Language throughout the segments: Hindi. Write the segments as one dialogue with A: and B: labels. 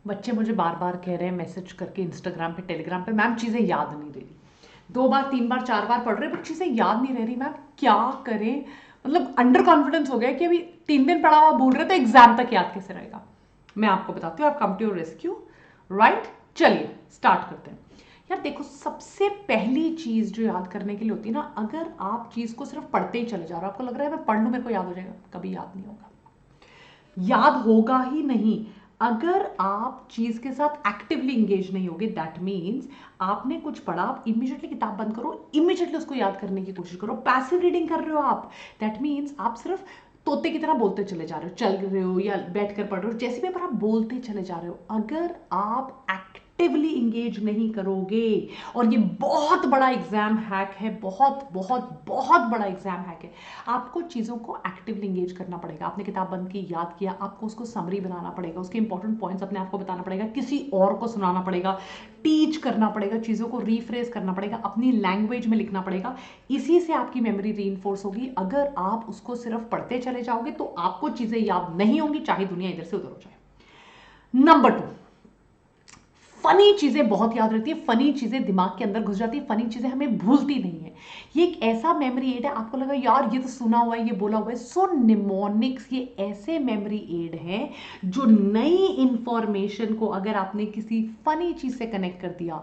A: बच्चे मुझे बार बार कह रहे हैं मैसेज करके इंस्टाग्राम पे टेलीग्राम पे, मैम चीज़ें याद नहीं रह रही। 2 बार 3 बार 4 बार पढ़ रहे बट चीज़ें याद नहीं रह रही मैम, क्या करें? मतलब अंडर कॉन्फिडेंस हो गया कि अभी 3 दिन पढ़ा हुआ भूल रहे तो एग्जाम तक याद कैसे रहेगा। मैं आपको बताती हूँ, आप come to your rescue. Right, चलिए स्टार्ट करते हैं। यार देखो, सबसे पहली चीज जो याद करने के लिए होती है ना, अगर आप चीज को सिर्फ पढ़ते ही चले जा रहे हो, आपको लग रहा है मैं पढ़ लूं मेरे को याद हो जाएगा, कभी याद नहीं होगा। याद होगा ही नहीं अगर आप चीज के साथ एक्टिवली इंगेज नहीं होगे। दैट मीन्स आपने कुछ पढ़ा, आप इमीडिएटली किताब बंद करो, इमीडिएटली उसको याद करने की कोशिश करो। पैसिव रीडिंग कर रहे हो आप, दैट मीन्स आप सिर्फ तोते की तरह बोलते चले जा रहे हो, चल रहे हो या बैठ कर पढ़ रहे हो, जैसे भी, पर आप बोलते चले जा रहे हो। अगर आप एक्टिवली इंगेज नहीं करोगे, और ये बहुत बड़ा एग्जाम हैक है, बहुत बहुत बहुत बड़ा एग्जाम हैक है, आपको चीज़ों को एक्टिवली इंगेज करना पड़ेगा। आपने किताब बंद की, याद किया, आपको उसको समरी बनाना पड़ेगा, उसके इंपॉर्टेंट पॉइंट्स अपने आप को बताना पड़ेगा, किसी और को सुनाना पड़ेगा, टीच करना पड़ेगा, चीज़ों को रीफ्रेज करना पड़ेगा, अपनी लैंग्वेज में लिखना पड़ेगा। इसी से आपकी मेमोरी रीइंफोर्स होगी। अगर आप उसको सिर्फ पढ़ते चले जाओगे तो आपको चीज़ें याद नहीं होंगी, चाहे दुनिया इधर से उधर हो जाए। नंबर 2, फनी चीजें बहुत याद रहती है, फनी चीजें दिमाग के अंदर घुस जाती है, फनी चीजें हमें भूलती नहीं है। ये एक ऐसा मेमोरी एड है, आपको लगा यार ये तो सुना हुआ है, ये बोला हुआ है। सो निमोनिक्स ये ऐसे मेमोरी एड है जो नई इंफॉर्मेशन को अगर आपने किसी फनी चीज से कनेक्ट कर दिया,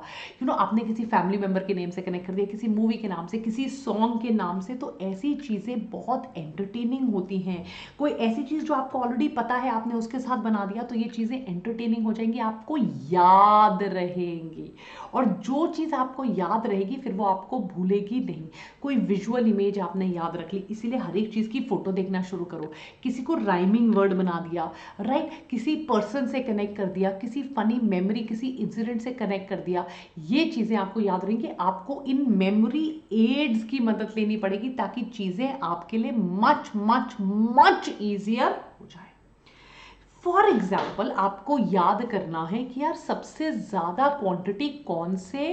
A: आपने किसी फैमिली मेंबर के नेम से कनेक्ट कर दिया, किसी मूवी के नाम से, किसी सॉन्ग के नाम से, तो ऐसी चीजें बहुत एंटरटेनिंग होती हैं। कोई ऐसी चीज जो आपको ऑलरेडी पता है, आपने उसके साथ बना दिया, तो ये चीजें एंटरटेनिंग हो जाएंगी, आपको याद रहेंगी। और जो चीज आपको याद रहेगी फिर वो आपको भूलेगी नहीं। कोई विजुअल इमेज आपने याद रख ली, इसीलिए हर एक चीज की फोटो देखना शुरू करो। किसी को राइमिंग वर्ड बना दिया, राइट, किसी पर्सन से कनेक्ट कर दिया, किसी फनी मेमोरी, किसी इंसिडेंट से कनेक्ट कर दिया, ये चीजें आपको याद रहेंगी। आपको इन मेमोरी एड्स की मदद लेनी पड़ेगी ताकि चीजें आपके लिए मच मच मच ईजियर हो जाए। फॉर एग्जाम्पल, आपको याद करना है कि यार सबसे ज्यादा क्वांटिटी कौन से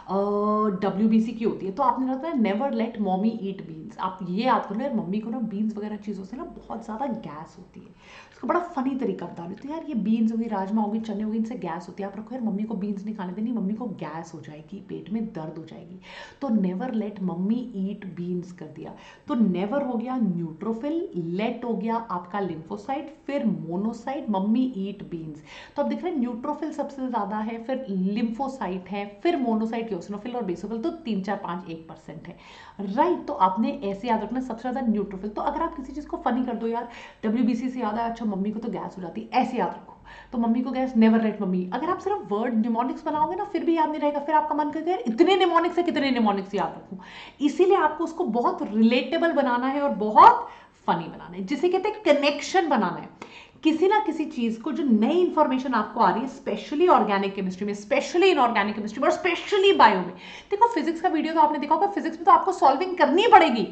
A: WBC की होती है, तो आपने लगता है नेवर लेट मॉमी ईट बीन्स। आप ये याद कर लो, यार मम्मी को ना बीन्स वगैरह चीज़ों से ना बहुत ज़्यादा गैस होती है। उसका बड़ा फनी तरीका बता रही, तो यार ये बीन्स होगी, राजमा होगी, चने होगी, इनसे गैस होती है, आप रखो यार मम्मी को बीन्स नहीं खाने देनी, मम्मी को गैस हो जाएगी, पेट में दर्द हो जाएगी। तो नेवर लेट मम्मी ईट बीन्स कर दिया। तो नेवर हो गया न्यूट्रोफिल, लेट हो गया आपका लिम्फोसाइट, फिर मोनोसाइट, मम्मी ईट बीन्स। तो अब देख रहे हैं न्यूट्रोफिल सबसे ज्यादा है, फिर लिम्फोसाइट है, फिर मोनोसाइट, यूसिनोफिल और बेसोफिल, तो 3 4 5 1% है। राइट, तो आपने ऐसे याद रखना सबसे ज्यादा न्यूट्रोफिल। तो अगर आप किसी चीज को फनी कर दो, यार WBC से याद है, अच्छा मम्मी को तो गैस हो जाती है, ऐसे याद रखो। तो मम्मी को गैस, नेवर लेट मम्मी। अगर आप सिर्फ वर्ड निमोनिक्स बनाओगे ना फिर भी याद नहीं रहेगा, फिर आपका मन करेगा यार इतने निमोनिक्स है, कितने निमोनिक्स याद रखूं। इसीलिए आपको उसको बहुत रिलेटेबल बनाना है और बहुत फनी बनाना है, जिसे कहते हैं कनेक्शन बनाना है। किसी ना किसी चीज को, जो नई इंफॉर्मेशन आपको आ रही है, स्पेशली ऑर्गेनिक केमिस्ट्री में, स्पेशली इनऑर्गेनिक केमिस्ट्री में, और स्पेशली बायो में। देखो फिजिक्स का वीडियो तो आपने देखा होगा, फिजिक्स में तो आपको सॉल्विंग करनी पड़ेगी।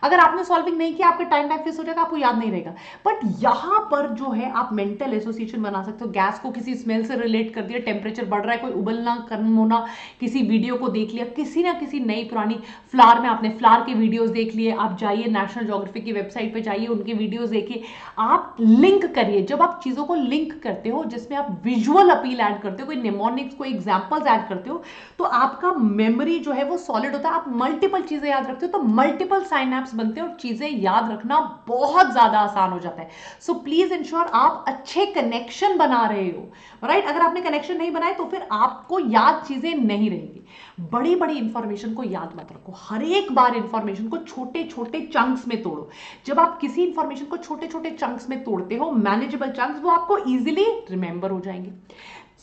A: अगर आपने सॉल्विंग नहीं किया, आपका टाइम वेस्ट हो जाएगा, आपको याद नहीं रहेगा। बट यहां पर जो है आप मेंटल एसोसिएशन बना सकते हो। गैस को किसी स्मेल से रिलेट कर दिया, टेम्परेचर बढ़ रहा है, कोई उबलना कम होना, किसी वीडियो को देख लिया, किसी ना किसी नई पुरानी फ्लावर में आपने फ्लावर के वीडियोस देख लिए, आप जाइए नेशनल ज्योग्राफी की वेबसाइट पे जाइए, उनके वीडियोस देखिए, आप लिंक करिए। जब आप चीजों को लिंक करते हो, जिसमें आप विजुअल अपील ऐड करते हो, कोई निमोनिक्स, कोई एग्जांपल्स ऐड करते हो, तो आपका मेमोरी जो है वो सॉलिड होता है। आप मल्टीपल चीजें याद रखते हो तो मल्टीपल साइनैप्स बनते हैं और चीजें याद रखना बहुत ज्यादा आसान हो जाता है। सो प्लीज इंश्योर आप अच्छे कनेक्शन बना रहे हो। राइट, अगर आपने कनेक्शन नहीं बनाए तो फिर आपको याद चीजें नहीं रहेगी। बड़ी बड़ी इंफॉर्मेशन को याद मत रखो, हर एक बार इंफॉर्मेशन को छोटे छोटे चंक्स में तोड़ो। जब आप किसी इंफॉर्मेशन को छोटे छोटे चंक्स में तोड़ते हो, मैनेजेबल चंक्स, वो आपको इजीली रिमेंबर हो जाएंगे।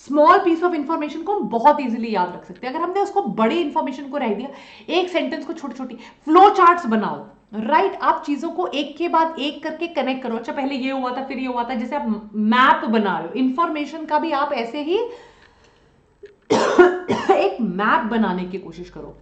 A: स्मॉल पीस ऑफ इंफॉर्मेशन को हम बहुत इजीली याद रख सकते हैं। अगर हमने उसको बड़ी इंफॉर्मेशन को रह दिया, एक सेंटेंस को छोटी छोटी फ्लो चार्ट्स बनाओ। राइट, आप चीजों को एक के बाद एक करके कनेक्ट करो। अच्छा पहले ये हुआ था, फिर ये हुआ था, जैसे आप मैप बना रहे हो इंफॉर्मेशन का भी, आप ऐसे ही एक मैप बनाने की कोशिश करो।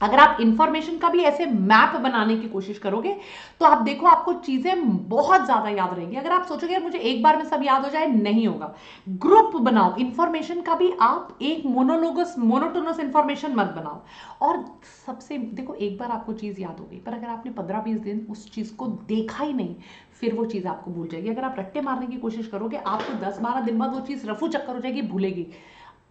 A: अगर आप इंफॉर्मेशन का भी ऐसे मैप बनाने की कोशिश करोगे तो आप देखो आपको चीजें बहुत ज्यादा याद रहेंगी। अगर आप सोचोगे मुझे एक बार में सब याद हो जाए, नहीं होगा। ग्रुप बनाओ इंफॉर्मेशन का भी, आप एक मोनोलोगस मोनोटोनस इंफॉर्मेशन मत बनाओ। और सबसे देखो, एक बार आपको चीज याद हो गई, पर अगर आपने 15-20 दिन उस चीज को देखा ही नहीं, फिर वो चीज आपको भूल जाएगी। अगर आप रट्टे मारने की कोशिश करोगे, आपको 10-12 दिन बाद वो चीज रफू चक्कर हो जाएगी, भूलेगी।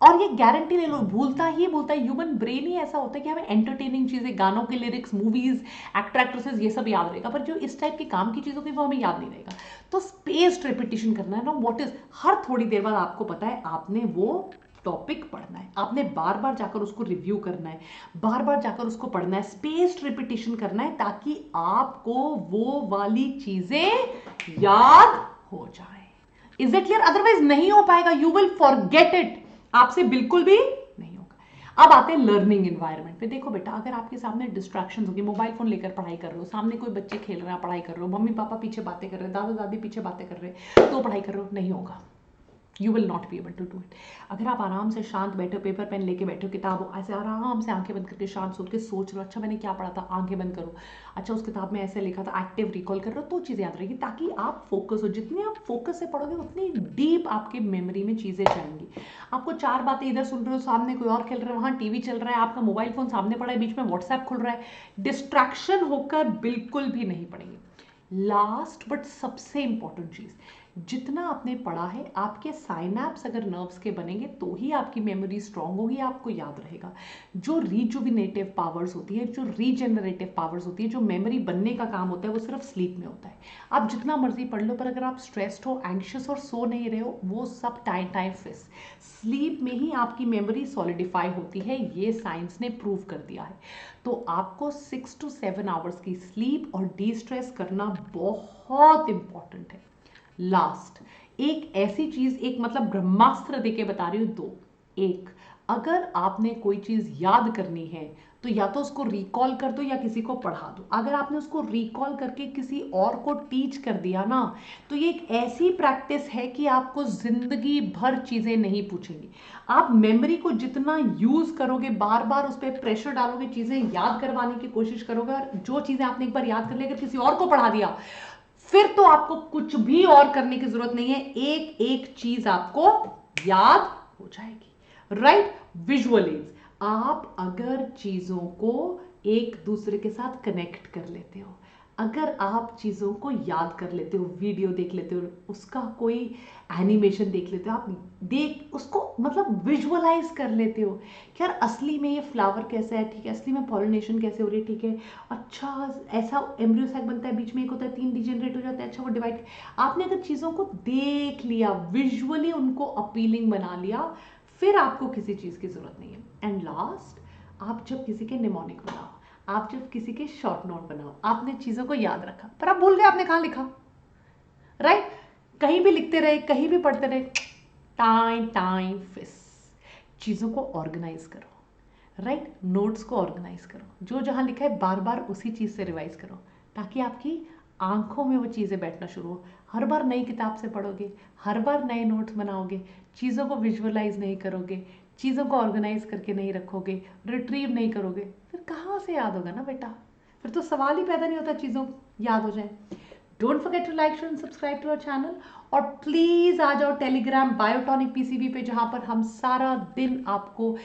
A: और ये गारंटी ले लो, भूलता ही भूलता है। ह्यूमन ब्रेन ही ऐसा होता है कि हमें एंटरटेनिंग चीजें, गानों के लिरिक्स, मूवीज, एक्टर एक्ट्रेसेस, ये सब याद रहेगा, पर जो इस टाइप के काम की चीजों की वो हमें याद नहीं रहेगा। तो स्पेस्ड रिपीटिशन करना है ना, व्हाट इज, हर थोड़ी देर बाद आपको पता है आपने वो टॉपिक पढ़ना है, आपने बार बार जाकर उसको रिव्यू करना है, बार बार जाकर उसको पढ़ना है, स्पेस्ड रिपीटिशन करना है, ताकि आपको वो वाली चीजें याद हो जाए। Is it clear? अदरवाइज नहीं हो पाएगा, यू विल फॉरगेट इट, आपसे बिल्कुल भी नहीं होगा। अब आते हैं लर्निंग एनवायरनमेंट पे। देखो बेटा, अगर आपके सामने डिस्ट्रैक्शन होगी, मोबाइल फोन लेकर पढ़ाई कर रहे हो, सामने कोई बच्चे खेल रहे हैं, पढ़ाई कर रहे हो, मम्मी पापा पीछे बातें कर रहे हैं, दादा दादी पीछे बातें कर रहे हैं, तो पढ़ाई कर रहे हो, नहीं होगा। You will not be able to do it. अगर आप आराम से शांत बैठे हो, पेपर पेन लेके बैठे हो, किताब ऐसे आराम से आंखें बंद करके शांत सोच के सोच रहे हो, अच्छा मैंने क्या पढ़ा था, आंखें बंद करो, अच्छा उस किताब में ऐसे लिखा था, एक्टिव रिकॉल कर रहे हो, तो चीज़ें याद रहेगी, ताकि आप फोकस हो। जितने आप फोकस से पढ़ोगे उतनी डीप आपके मेमोरी में चीज़ें जाएंगी। आपको 4 बातें इधर सुन रहे हो, सामने कोई और खेल रहा है, वहाँ टीवी चल रहा है, आपका मोबाइल फोन सामने पड़ा है, बीच में व्हाट्सएप खुल रहा है, डिस्ट्रैक्शन होकर बिल्कुल भी नहीं पड़ेगी। लास्ट बट सबसे इंपॉर्टेंट चीज़, जितना आपने पढ़ा है, आपके साइनैप्स अगर नर्व्स के बनेंगे तो ही आपकी मेमोरी स्ट्रांग होगी, आपको याद रहेगा। जो रिजुविनेटिव पावर्स होती है, जो रीजनरेटिव पावर्स होती है, जो मेमोरी बनने का काम होता है, वो सिर्फ स्लीप में होता है। आप जितना मर्जी पढ़ लो, पर अगर आप स्ट्रेस्ड हो, एंग्शियस और सो नहीं रहे हो, वो सब टाइम फिस, स्लीप में ही आपकी मेमोरी सॉलिडिफाई होती है, ये साइंस ने प्रूव कर दिया है। तो आपको 6 to 7 आवर्स की स्लीप और डी स्ट्रेस करना बहुत इंपॉर्टेंट है। लास्ट एक ऐसी चीज, एक मतलब ब्रह्मास्त्र देके बता रही हूं, दो। एक, अगर आपने कोई चीज याद करनी है तो या तो उसको रिकॉल कर दो या किसी को पढ़ा दो। अगर आपने उसको रिकॉल करके किसी और को टीच कर दिया ना, तो ये एक ऐसी प्रैक्टिस है कि आपको जिंदगी भर चीजें नहीं पूछेंगी। आप मेमोरी को जितना यूज करोगे, बार बार उस पर प्रेशर डालोगे, चीजें याद करवाने की कोशिश करोगे, और जो चीजें आपने एक बार याद कर ली, अगर किसी और को पढ़ा दिया, फिर तो आपको कुछ भी और करने की जरूरत नहीं है, एक एक चीज आपको याद हो जाएगी। राइट? विजुअलाइज, आप अगर चीजों को एक दूसरे के साथ कनेक्ट कर लेते हो, अगर आप चीज़ों को याद कर लेते हो, वीडियो देख लेते हो, उसका कोई एनिमेशन देख लेते हो, आप देख उसको मतलब विजुअलाइज कर लेते हो कि यार असली में ये फ्लावर कैसा है, ठीक है, असली में पॉलिनेशन कैसे हो रही है, ठीक है, अच्छा ऐसा एम्ब्रियो सैक बनता है, बीच में एक होता है, 3 डिजेनरेट हो जाता है, अच्छा वो डिवाइड। आपने अगर चीज़ों को देख लिया, विजुअली उनको अपीलिंग बना लिया, फिर आपको किसी चीज़ की ज़रूरत नहीं है। एंड लास्ट, आप जब किसी के निमोनिक बनाओ, आप जब किसी के शॉर्ट नोट बनाओ, आपने चीज़ों को याद रखा, पर आप भूल गए आपने कहाँ लिखा। राइट? कहीं भी लिखते रहे, कहीं भी पढ़ते रहे, टाइम फिस। चीज़ों को ऑर्गेनाइज करो। राइट? नोट्स को ऑर्गेनाइज करो, जो जहाँ लिखा है बार बार उसी चीज़ से रिवाइज करो, ताकि आपकी आंखों में वो चीज़ें बैठना शुरू हो। हर बार नई किताब से पढ़ोगे, हर बार नए नोट्स बनाओगे, चीज़ों को विजुअलाइज नहीं करोगे, चीज़ों को ऑर्गेनाइज करके नहीं रखोगे, रिट्रीव नहीं करोगे, फिर कहाँ से याद होगा ना बेटा? फिर तो सवाल ही पैदा नहीं होता चीज़ों याद हो जाए। Don't forget to like, share and subscribe to our channel. और प्लीज़ आ जाओ टेलीग्राम बायोटॉनिक पीसीबी पे, जहाँ पर हम सारा दिन आपको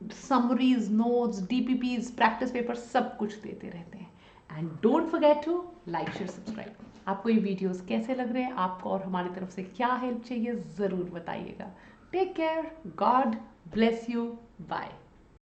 A: summaries, notes, DPPs, practice paper सब कुछ देते रहते हैं। And don't forget to like, share, subscribe. आपको ये वीडियोस कैसे लग रहे हैं, आपको और हमारी तरफ से क्या हेल्प चाहिए, ज़रूर बताइएगा। Take care, God bless you, bye.